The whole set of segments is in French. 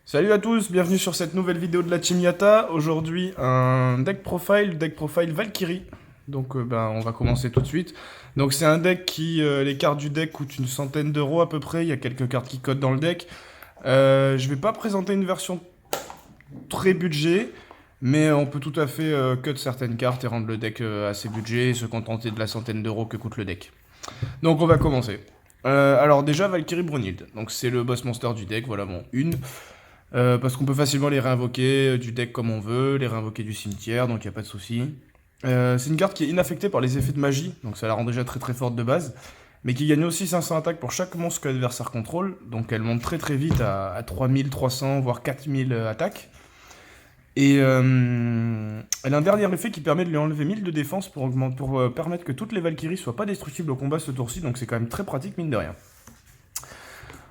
Salut à tous, bienvenue sur cette nouvelle vidéo de la Team Yata. Aujourd'hui, un deck profile Valkyrie. Donc on va commencer tout de suite. Donc c'est un deck qui, les cartes du deck coûtent une centaine d'euros à peu près. Il y a quelques cartes qui codent dans le deck. Je vais pas présenter une version très budget, mais on peut tout à fait cut certaines cartes et rendre le deck assez budget et se contenter de la centaine d'euros que coûte le deck. Donc on va commencer. Alors déjà Valkyrie Brunhild. Donc c'est le boss monster du deck, voilà mon une. Parce qu'on peut facilement les réinvoquer du deck comme on veut, les réinvoquer du cimetière, donc il n'y a pas de souci. C'est une carte qui est inaffectée par les effets de magie, donc ça la rend déjà très très forte de base, mais qui gagne aussi 500 attaques pour chaque monstre que l'adversaire contrôle, donc elle monte très très vite à 3300 voire 4000 attaques. Et elle a un dernier effet qui permet de lui enlever 1000 de défense pour permettre que toutes les Valkyries soient pas destructibles au combat ce tour-ci, donc c'est quand même très pratique mine de rien.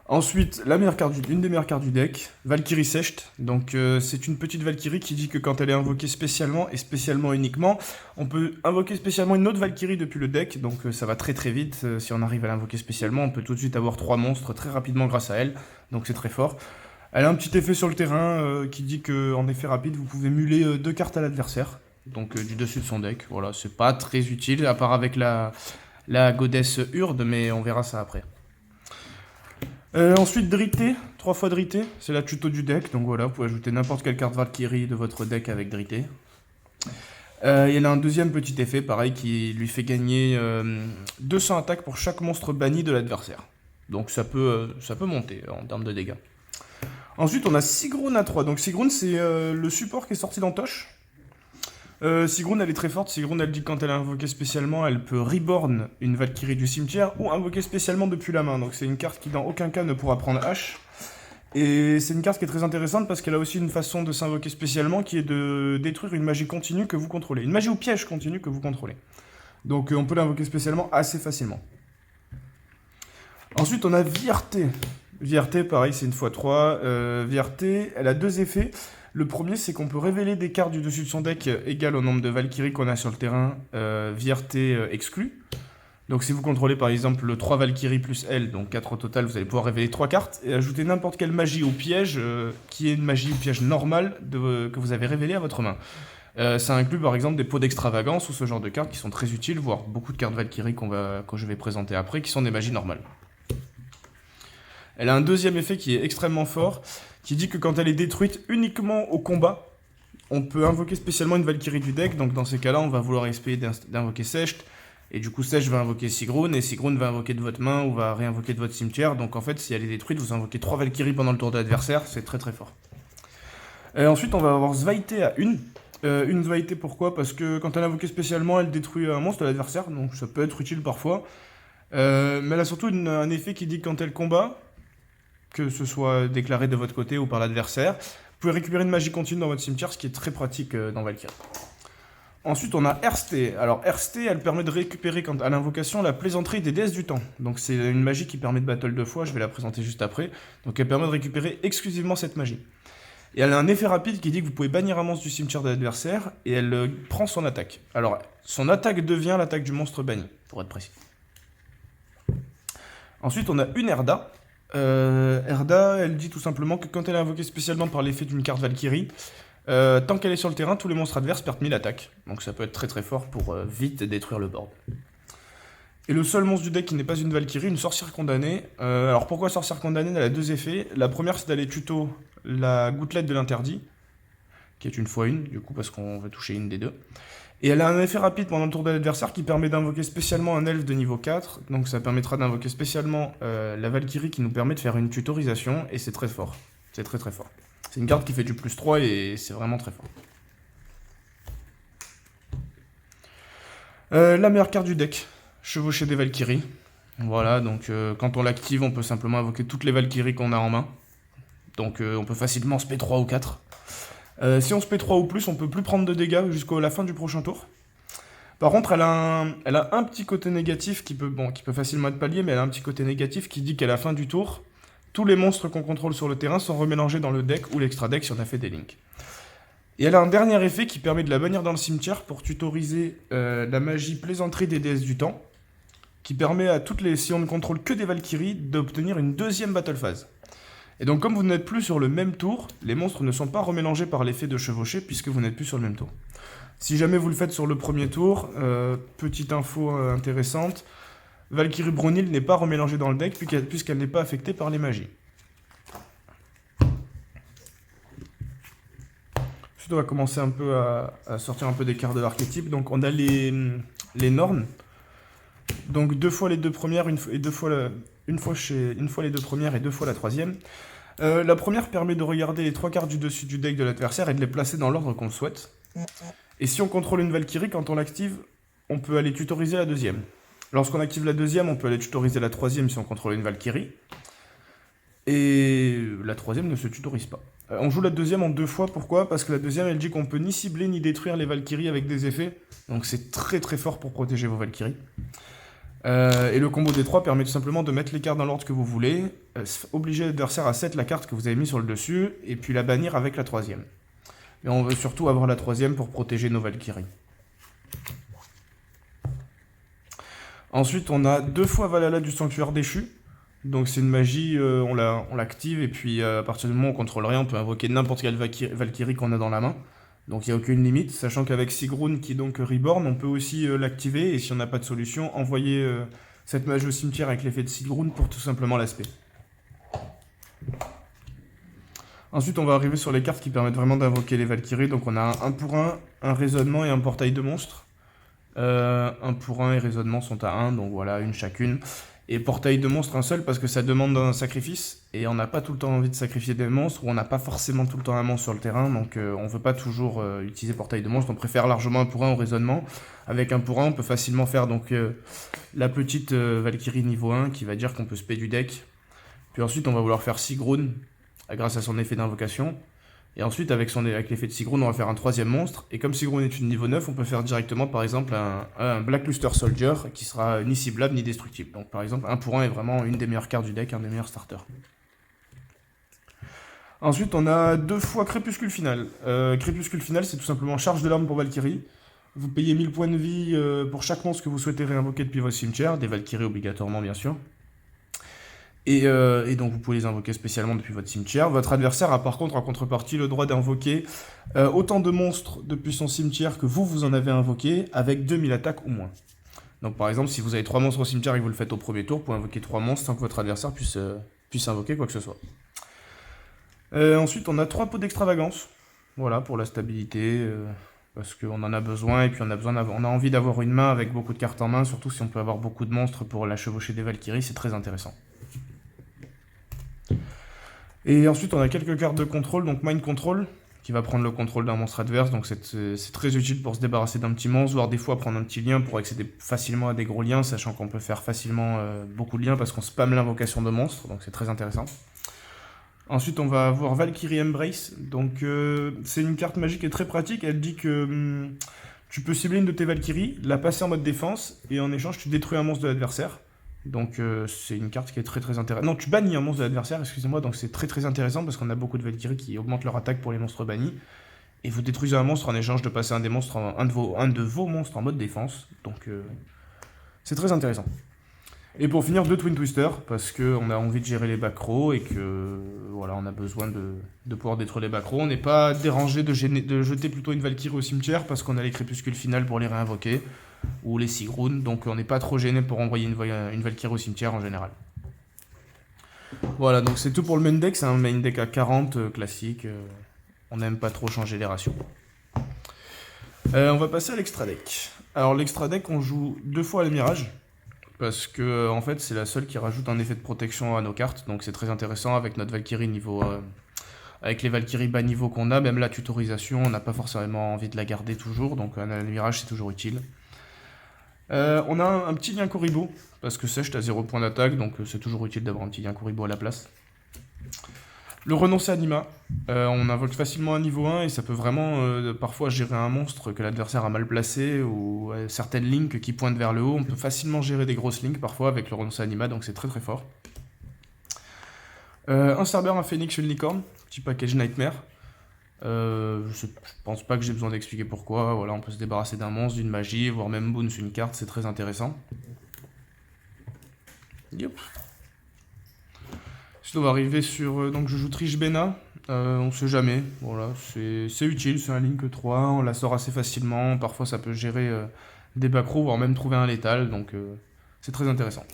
Ensuite, une des meilleures cartes du deck, Valkyrie Secht. Donc c'est une petite Valkyrie qui dit que quand elle est invoquée spécialement et spécialement uniquement, on peut invoquer spécialement une autre Valkyrie depuis le deck, donc ça va très très vite. Si on arrive à l'invoquer spécialement, on peut tout de suite avoir 3 monstres très rapidement grâce à elle, donc c'est très fort. Elle a un petit effet sur le terrain qui dit qu'en effet rapide, vous pouvez muler 2 cartes à l'adversaire, donc du dessus de son deck. Voilà, c'est pas très utile, à part avec la Goddess Urde, mais on verra ça après. Ensuite, Drité, 3 fois Drité, c'est la tuto du deck, donc voilà, vous pouvez ajouter n'importe quelle carte Valkyrie de votre deck avec Drité. Il a un deuxième petit effet, pareil, qui lui fait gagner 200 attaques pour chaque monstre banni de l'adversaire. Donc ça peut monter en termes de dégâts. Ensuite, on a Sigrun à 3, donc Sigrun c'est le support qui est sorti d'Antoche. Sigrun elle est très forte, Sigrun elle dit que quand elle est invoquée spécialement, elle peut reborn une Valkyrie du cimetière ou invoquer spécialement depuis la main. Donc c'est une carte qui dans aucun cas ne pourra prendre H. Et c'est une carte qui est très intéressante parce qu'elle a aussi une façon de s'invoquer spécialement qui est de détruire une magie continue que vous contrôlez. Une magie ou piège continue que vous contrôlez. Donc on peut l'invoquer spécialement assez facilement. Ensuite on a Viarte. Viarte pareil c'est une x3. Viarte elle a 2 effets. Le premier, c'est qu'on peut révéler des cartes du dessus de son deck égales au nombre de Valkyries qu'on a sur le terrain, Vierte exclue. Donc si vous contrôlez par exemple le 3 Valkyries plus elle, donc 4 au total, vous allez pouvoir révéler 3 cartes et ajouter n'importe quelle magie ou piège qui est une magie ou piège normale que vous avez révélé à votre main. Ça inclut par exemple des pots d'extravagance ou ce genre de cartes qui sont très utiles, voire beaucoup de cartes Valkyries que je vais présenter après, qui sont des magies normales. Elle a un deuxième effet qui est extrêmement fort, qui dit que quand elle est détruite uniquement au combat, on peut invoquer spécialement une Valkyrie du deck, donc dans ces cas-là, on va vouloir essayer d'invoquer Secht, et du coup Secht va invoquer Sigrun, et Sigrun va invoquer de votre main ou va réinvoquer de votre cimetière, donc en fait, si elle est détruite, vous invoquez 3 Valkyries pendant le tour de l'adversaire, c'est très très fort. Ensuite, on va avoir Zvaite à 1. Une Zvaite, pourquoi? Parce que quand elle est invoquée spécialement, elle détruit un monstre de l'adversaire, donc ça peut être utile parfois. Mais elle a surtout un effet qui dit que quand elle combat, que ce soit déclaré de votre côté ou par l'adversaire. Vous pouvez récupérer une magie continue dans votre cimetière, ce qui est très pratique dans Valkyrie. Ensuite, on a Erste. Alors, Erste, elle permet de récupérer à l'invocation la plaisanterie des déesses du temps. Donc, c'est une magie qui permet de battle 2 fois, je vais la présenter juste après. Donc, elle permet de récupérer exclusivement cette magie. Et elle a un effet rapide qui dit que vous pouvez bannir un monstre du cimetière de l'adversaire, et elle prend son attaque. Alors, son attaque devient l'attaque du monstre banni, pour être précis. Ensuite, on a une Erda. Erda, elle dit tout simplement que quand elle est invoquée spécialement par l'effet d'une carte Valkyrie, tant qu'elle est sur le terrain, tous les monstres adverses perdent 1000 attaques. Donc ça peut être très très fort pour vite détruire le board. Et le seul monstre du deck qui n'est pas une Valkyrie, une sorcière condamnée. Alors pourquoi sorcière condamnée? Elle a 2 effets. La première, c'est d'aller tuto la gouttelette de l'interdit, qui est une x1, du coup parce qu'on veut toucher une des deux. Et elle a un effet rapide pendant le tour de l'adversaire qui permet d'invoquer spécialement un elfe de niveau 4. Donc ça permettra d'invoquer spécialement la Valkyrie qui nous permet de faire une tutorisation. Et c'est très fort. C'est très très fort. C'est une carte qui fait du plus 3 et c'est vraiment très fort. La meilleure carte du deck, chevaucher des Valkyries. Voilà, donc quand on l'active, on peut simplement invoquer toutes les Valkyries qu'on a en main. Donc on peut facilement se P3 ou 4. Si on se P3 ou plus, on peut plus prendre de dégâts jusqu'à la fin du prochain tour. Par contre, elle a un petit côté négatif qui peut facilement être pallié, mais elle a un petit côté négatif qui dit qu'à la fin du tour, tous les monstres qu'on contrôle sur le terrain sont remélangés dans le deck ou l'extra deck si on a fait des links. Et elle a un dernier effet qui permet de la bannir dans le cimetière pour tutoriser la magie plaisanterie des déesses du temps, qui permet à si on ne contrôle que des Valkyries, d'obtenir une deuxième battle phase. Et donc comme vous n'êtes plus sur le même tour, les monstres ne sont pas remélangés par l'effet de chevaucher puisque vous n'êtes plus sur le même tour. Si jamais vous le faites sur le premier tour, petite info intéressante, Valkyrie Brunhild n'est pas remélangée dans le deck puisqu'elle n'est pas affectée par les magies. Ensuite, on va commencer un peu à sortir un peu des cartes de l'archétype. Donc on a les nornes. Donc 2 fois les 2 premières, une fois les 2 premières et 2 fois la troisième. La première permet de regarder les 3 cartes du dessus du deck de l'adversaire et de les placer dans l'ordre qu'on le souhaite. Et si on contrôle une Valkyrie, quand on l'active, on peut aller tutoriser la deuxième. Lorsqu'on active la deuxième, on peut aller tutoriser la troisième si on contrôle une Valkyrie. Et la troisième ne se tutorise pas. On joue la deuxième en 2 fois, pourquoi? Parce que la deuxième, elle dit qu'on peut ni cibler ni détruire les Valkyries avec des effets. Donc c'est très très fort pour protéger vos Valkyries. Et le combo des 3 permet tout simplement de mettre les cartes dans l'ordre que vous voulez, obliger l'adversaire à set la carte que vous avez mis sur le dessus, et puis la bannir avec la troisième. Mais on veut surtout avoir la troisième pour protéger nos Valkyries. Ensuite, on a 2 fois Valhalla du Sanctuaire Déchu. Donc c'est une magie, on l'active, et puis à partir du moment où on contrôle rien, on peut invoquer n'importe quelle Valkyrie qu'on a dans la main. Donc il n'y a aucune limite, sachant qu'avec Sigrun, qui est donc Reborn, on peut aussi l'activer, et si on n'a pas de solution, envoyer cette magie au cimetière avec l'effet de Sigrun pour tout simplement l'aspect. Ensuite, on va arriver sur les cartes qui permettent vraiment d'invoquer les Valkyries. Donc on a un 1 pour 1, un raisonnement et un portail de monstres. 1 pour 1 et raisonnement sont à 1, donc voilà, une chacune. Et portail de monstres un seul parce que ça demande un sacrifice, et on n'a pas tout le temps envie de sacrifier des monstres, ou on n'a pas forcément tout le temps un monstre sur le terrain, donc on ne veut pas toujours utiliser portail de monstres, on préfère largement 1 pour 1 au raisonnement. Avec 1 pour 1, on peut facilement faire donc la petite Valkyrie niveau 1 qui va dire qu'on peut spé du deck. Puis ensuite on va vouloir faire Sigrun grâce à son effet d'invocation. Et ensuite, avec l'effet de Sigrun, on va faire un 3e monstre. Et comme Sigrun est une niveau 9, on peut faire directement, par exemple, un Blackluster Soldier qui sera ni ciblable ni destructible. Donc, par exemple, 1 pour 1 est vraiment une des meilleures cartes du deck, un des meilleurs starters. Ensuite, on a 2 fois Crépuscule Final. Crépuscule Final, c'est tout simplement charge de l'arme pour Valkyrie. Vous payez 1000 points de vie pour chaque monstre que vous souhaitez réinvoquer depuis votre cimetière, des Valkyries obligatoirement, bien sûr. Et donc vous pouvez les invoquer spécialement depuis votre cimetière. Votre adversaire a par contre en contrepartie le droit d'invoquer autant de monstres depuis son cimetière que vous en avez invoqué avec 2000 attaques ou moins. Donc par exemple, si vous avez 3 monstres au cimetière et que vous le faites au premier tour, vous pouvez invoquer 3 monstres sans que votre adversaire puisse invoquer quoi que ce soit. Ensuite, on a 3 pots d'extravagance. Voilà, pour la stabilité, parce qu'on en a besoin, et puis on a envie d'avoir une main avec beaucoup de cartes en main, surtout si on peut avoir beaucoup de monstres pour la chevaucher des Valkyries, c'est très intéressant. Et ensuite, on a quelques cartes de contrôle, donc Mind Control, qui va prendre le contrôle d'un monstre adverse, donc c'est très utile pour se débarrasser d'un petit monstre, voire des fois prendre un petit lien pour accéder facilement à des gros liens, sachant qu'on peut faire facilement beaucoup de liens parce qu'on spamme l'invocation de monstres, donc c'est très intéressant. Ensuite, on va avoir Valkyrie Embrace, donc c'est une carte magique et très pratique, elle dit que tu peux cibler une de tes Valkyries, la passer en mode défense, et en échange, tu détruis un monstre de l'adversaire. Donc c'est une carte qui est très très intéressante. Non, tu bannis un monstre de l'adversaire, excusez-moi, donc c'est très très intéressant parce qu'on a beaucoup de Valkyries qui augmentent leur attaque pour les monstres bannis. Et vous détruisez un monstre en échange de passer un de vos monstres en mode défense. Donc c'est très intéressant. Et pour finir, 2 Twin Twister, parce qu'on a envie de gérer les back row et que voilà, on a besoin de pouvoir détruire les back row. On n'est pas dérangé de jeter plutôt une Valkyrie au cimetière parce qu'on a les crépuscules finales pour les réinvoquer. Ou les Sigrun, donc on n'est pas trop gêné pour envoyer une Valkyrie au cimetière en général. Voilà, donc c'est tout pour le main deck, c'est un main deck à 40 classique, on n'aime pas trop changer les ratios. On va passer à l'extra deck. Alors l'extra deck, on joue 2 fois à la mirage, parce que en fait c'est la seule qui rajoute un effet de protection à nos cartes, donc c'est très intéressant avec notre Valkyrie niveau... avec les Valkyries bas niveau qu'on a, même la tutorisation, on n'a pas forcément envie de la garder toujours, donc à la mirage c'est toujours utile. On a un petit lien Kuriboh, parce que sèche, t'as 0 point d'attaque, donc c'est toujours utile d'avoir un petit lien Kuriboh à la place. Le renoncer anima, on invoque facilement un niveau 1, et ça peut vraiment parfois gérer un monstre que l'adversaire a mal placé, ou certaines links qui pointent vers le haut, on peut facilement gérer des grosses links parfois avec le renoncer anima, donc c'est très très fort. Un Cerber, un Phoenix, une licorne, petit package Nightmare. Je pense pas que j'ai besoin d'expliquer pourquoi. Voilà, on peut se débarrasser d'un monstre, d'une magie, voire même bounce une carte, c'est très intéressant. Yep. Ensuite, on va arriver sur... donc, je joue Trishbena. On sait jamais. Voilà, c'est utile. C'est un Link 3. On la sort assez facilement. Parfois, ça peut gérer des backrows, voire même trouver un létal. Donc, c'est très intéressant.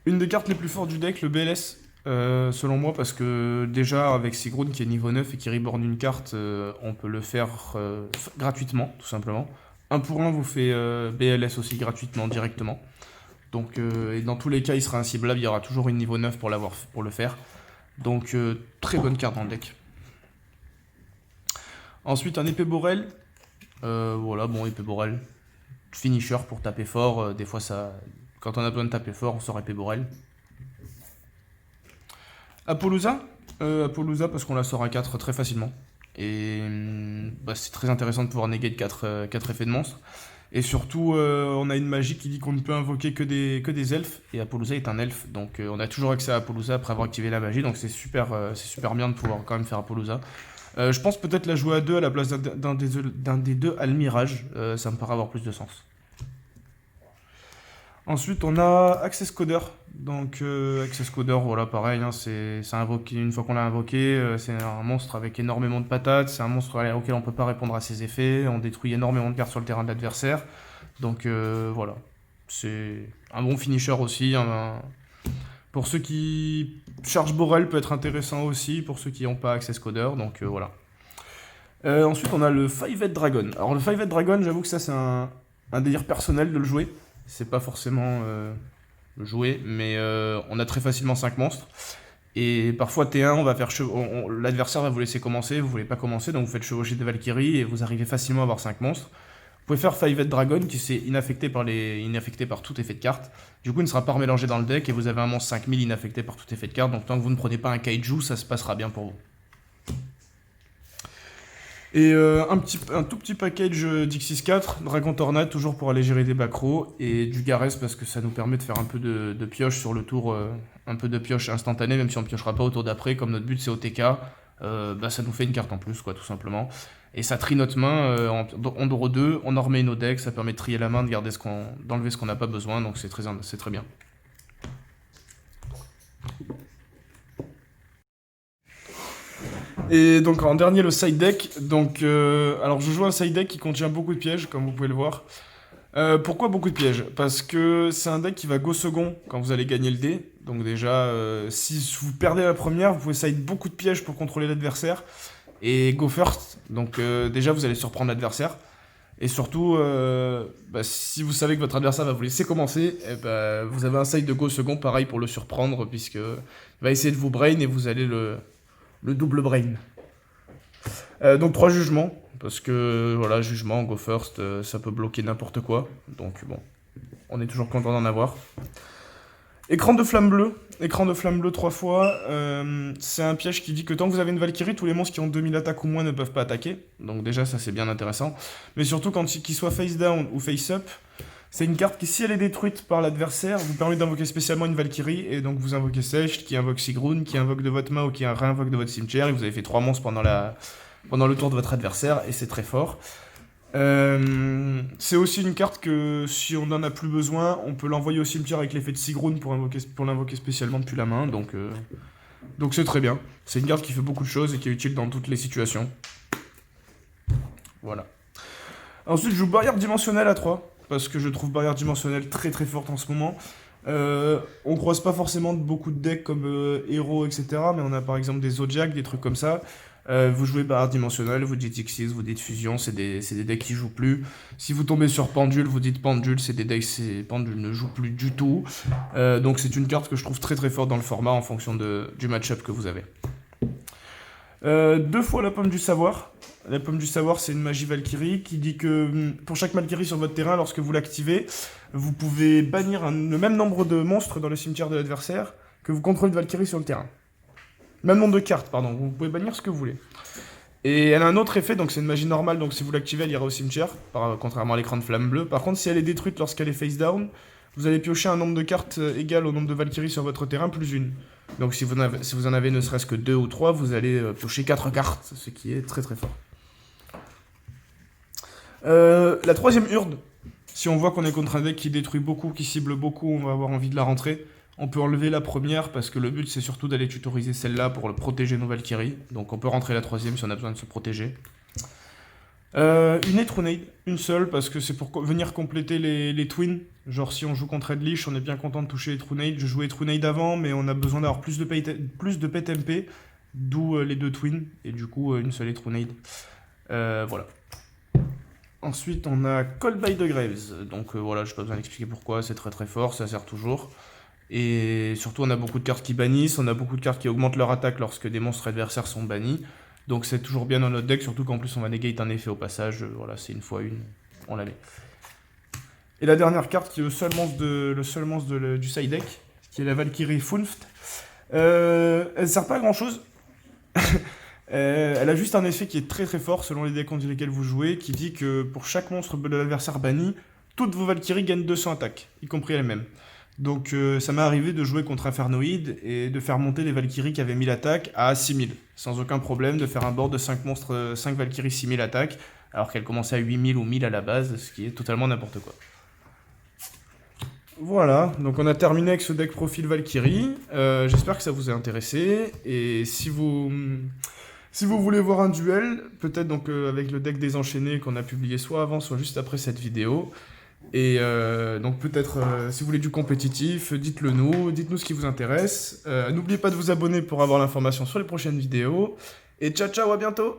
Une des cartes les plus fortes du deck, le BLS. Selon moi, parce que déjà, avec Sigrun qui est niveau 9 et qui reborn une carte, on peut le faire gratuitement, tout simplement. 1 pour 1 vous fait BLS aussi gratuitement, directement. Donc, et dans tous les cas, il sera inciblable, il y aura toujours une niveau 9 pour le faire. Donc, très bonne carte dans le deck. Ensuite, un épée Borel. Voilà, bon, épée Borel. Finisher pour taper fort. Des fois, ça, quand on a besoin de taper fort, on sort épée Borel. Apollousa. Apollousa, parce qu'on la sort à 4 très facilement. Et bah, c'est très intéressant de pouvoir negate 4 effets de monstre. Et surtout, on a une magie qui dit qu'on ne peut invoquer que des elfes. Et Apollousa est un elfe. Donc on a toujours accès à Apollousa après avoir activé la magie. Donc c'est super bien de pouvoir quand même faire Apollousa. Je pense peut-être la jouer à 2 à la place d'un des deux Almirage. Ça me paraît avoir plus de sens. Ensuite, on a Access Coder. Donc, Access Coder, voilà, pareil, hein, c'est invoqué, une fois qu'on l'a invoqué, c'est un monstre avec énormément de patates, c'est un monstre auquel on ne peut pas répondre à ses effets, on détruit énormément de cartes sur le terrain de l'adversaire. Donc, voilà, c'est un bon finisher aussi. Pour ceux qui chargent Borel, peut être intéressant aussi, pour ceux qui n'ont pas Access Coder, donc voilà. Ensuite, on a le 5-Head Dragon. Alors, le 5-Head Dragon, j'avoue que ça, c'est un délire personnel de le jouer. C'est pas forcément le jouer, mais on a très facilement 5 monstres. Et parfois T1, on va faire l'adversaire va vous laisser commencer, vous voulez pas commencer, donc vous faites chevaucher des Valkyries et vous arrivez facilement à avoir 5 monstres. Vous pouvez faire 5-Head Dragon qui s'est inaffecté par tout effet de carte. Du coup, il ne sera pas remélangé dans le deck et vous avez un monstre 5000 inaffecté par tout effet de carte. Donc tant que vous ne prenez pas un Kaiju, ça se passera bien pour vous. Et un tout petit package d'Xyz 4, Dragon Tornade, toujours pour aller gérer des backrows, et du Garès parce que ça nous permet de faire un peu de pioche sur le tour, un peu de pioche instantanée, même si on ne piochera pas au tour d'après, comme notre but c'est OTK, bah, ça nous fait une carte en plus, quoi, tout simplement. Et ça trie notre main en draw 2, on en remet nos decks, ça permet de trier la main, d'enlever ce qu'on n'a pas besoin, donc c'est très bien. Et donc en dernier le side deck, donc alors je joue un side deck qui contient beaucoup de pièges comme vous pouvez le voir. Pourquoi beaucoup de pièges? Parce que c'est un deck qui va go second quand vous allez gagner le dé. Donc déjà si vous perdez la première, vous pouvez side beaucoup de pièges pour contrôler l'adversaire. Et go first, donc déjà vous allez surprendre l'adversaire. Et surtout, bah, si vous savez que votre adversaire va vous laisser commencer, eh bah, vous avez un side de go second pareil pour le surprendre, puisque il va essayer de vous brain et vous allez le double brain. Donc 3 jugements, parce que voilà, jugement, go first, ça peut bloquer n'importe quoi. Donc bon, on est toujours content d'en avoir. Écran de flamme bleue 3 fois. C'est un piège qui dit que tant que vous avez une Valkyrie, tous les monstres qui ont 2000 attaques ou moins ne peuvent pas attaquer. Donc déjà, ça c'est bien intéressant. Mais surtout, qu'ils soient face down ou face up, c'est une carte qui, si elle est détruite par l'adversaire, vous permet d'invoquer spécialement une Valkyrie. Et donc vous invoquez Secht, qui invoque Sigrun, qui invoque de votre main ou qui réinvoque de votre cimetière. Et vous avez fait 3 monstres pendant le tour de votre adversaire, et c'est très fort. C'est aussi une carte que si on n'en a plus besoin, on peut l'envoyer au cimetière avec l'effet de Sigrun pour l'invoquer spécialement depuis la main. Donc c'est très bien. C'est une carte qui fait beaucoup de choses et qui est utile dans toutes les situations. Voilà. Ensuite, je joue barrière dimensionnelle à 3, parce que je trouve barrière dimensionnelle très très forte en ce moment. On croise pas forcément beaucoup de decks comme héros, etc. Mais on a par exemple des Zodiac, des trucs comme ça. Vous jouez barrière dimensionnelle, vous dites Xyz, vous dites Fusion, c'est des decks qui jouent plus. Si vous tombez sur Pendule, vous dites Pendule, c'est des decks, Pendule ne joue plus du tout. Donc c'est une carte que je trouve très très forte dans le format en fonction du match-up que vous avez. 2 fois la pomme du savoir. La pomme du savoir, c'est une magie Valkyrie qui dit que pour chaque Valkyrie sur votre terrain, lorsque vous l'activez, vous pouvez bannir le même nombre de monstres dans le cimetière de l'adversaire que vous contrôlez de Valkyrie sur le terrain. Même nombre de cartes, pardon. Vous pouvez bannir ce que vous voulez. Et elle a un autre effet, donc c'est une magie normale, donc si vous l'activez, elle ira au cimetière, contrairement à l'écran de flamme bleue. Par contre, si elle est détruite lorsqu'elle est face down, vous allez piocher un nombre de cartes égal au nombre de Valkyries sur votre terrain, plus une. Donc si vous en avez ne serait-ce que 2 ou 3, vous allez piocher 4 cartes, ce qui est très très fort. La troisième hurde. Si on voit qu'on est contre un deck qui détruit beaucoup, qui cible beaucoup, on va avoir envie de la rentrer. On peut enlever la première parce que le but c'est surtout d'aller tutoriser celle-là pour le protéger nos Valkyries. Donc on peut rentrer la troisième si on a besoin de se protéger. Une Etrunade, une seule, parce que c'est pour venir compléter les twins. Genre si on joue contre Edlich, on est bien content de toucher Etrunade. Je jouais Etrunade avant, mais on a besoin d'avoir plus de pet MP, d'où les 2 twins, et du coup une seule Etrunade. Voilà. Ensuite on a Cold by the Graves, donc voilà, je n'ai pas besoin d'expliquer pourquoi, c'est très très fort, ça sert toujours. Et surtout on a beaucoup de cartes qui bannissent, on a beaucoup de cartes qui augmentent leur attaque lorsque des monstres adversaires sont bannis. Donc c'est toujours bien dans notre deck, surtout qu'en plus on va negate un effet au passage, voilà, c'est une fois une, on la met. Et la dernière carte qui est le seul monstre du side deck, qui est la Valkyrie Funft. Elle sert pas à grand chose. Elle a juste un effet qui est très très fort selon les decks contre lesquels vous jouez, qui dit que pour chaque monstre de l'adversaire banni, toutes vos Valkyries gagnent 200 attaques, y compris elles-mêmes. Donc ça m'est arrivé de jouer contre Infernoid et de faire monter les Valkyries qui avaient 1000 attaques à 6000, sans aucun problème de faire un board de 5 monstres, 5 Valkyries 6000 attaques, alors qu'elles commençaient à 8000 ou 1000 à la base, ce qui est totalement n'importe quoi. Voilà, donc on a terminé avec ce deck profil Valkyrie. J'espère que ça vous a intéressé. Et si vous voulez voir un duel, peut-être donc avec le deck désenchaîné qu'on a publié soit avant, soit juste après cette vidéo. Et donc peut-être si vous voulez du compétitif, dites-le nous, dites-nous ce qui vous intéresse. N'oubliez pas de vous abonner pour avoir l'information sur les prochaines vidéos. Et ciao ciao, à bientôt!